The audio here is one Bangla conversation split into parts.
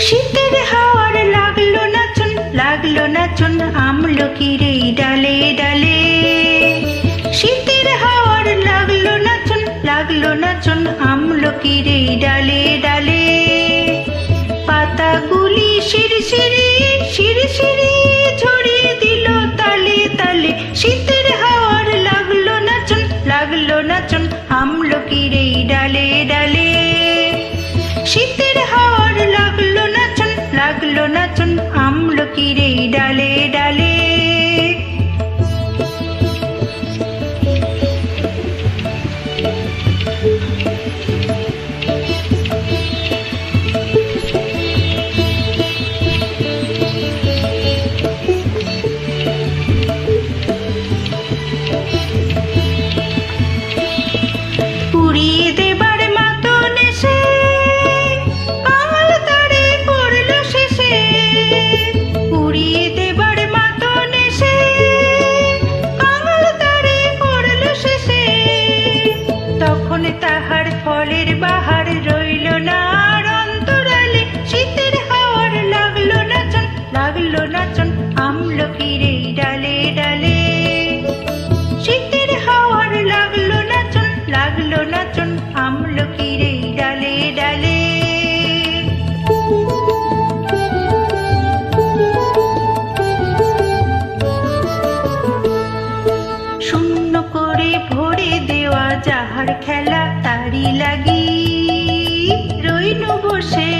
শীতের হাওয়ার লাগলো নাচন আমলকির এই ডালে ডালে। শীতের হাওয়ার লাগলো নাচন আমলকির এই ডালে ডালে। পাতাগুলি শিরশিরি শিরশিরি ঝরিয়ে দিল তালে তালে। শীতের হাওয়ার লাগলো নাচন আমলকির এই ডালে ডালে। শীতের হাওয়ার লাগলো নাচন আমলকির এই ডালে ডালে। উড়িয়ে দেবার মতন এসে কাঙাল তারে করল শেষে। উড়িয়ে দেবার মতন এসে কাঙাল তারে করল শেষে। তখন তাহার ফলের বাহার রইল না আর অন্তরালে। শীতের হাওয়ার লাগলো নাচন আমলকির এই ডালে ডালে। শীতের হাওয়ার লাগলো নাচন আমলকির এই ডালে ডালে। শূন্য করে ভরে দেওয়া যাহার খেলা তারি লাগি রইনু বসে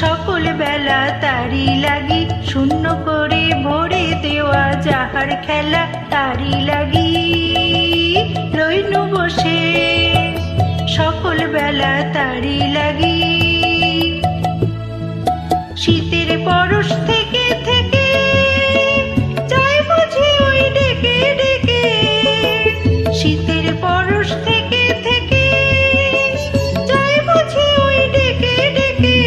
সকল বেলা তারি লাগি। শূন্য করে ভরে দেওয়া যাহার খেলা তারি লাগি রইনু বসে সকল বেলা তারি লাগি। শীতের পরশ থেকে থেকে যায় বুঝি ওই ডেকে ডেকে। শীতের পরশ থেকে থেকে যায় বুঝি ওই ডেকে ডেকে।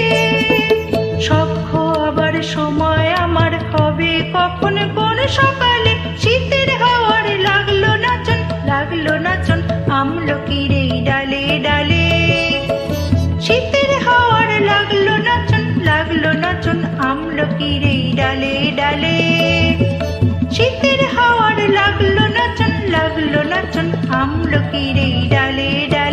সখ্য আবার সময় আমার হবে কখন কোন সকালে। শীতের হাওয়ার লাগলো নাচন আমলকির এই ডালে ডালে। শীতের হাওয়ার লাগলো নাচন আমলকির এই ডালে ডালে। শীতের হাওয়ার লাগলো নাচন আমলকির এই ডালে ডালে।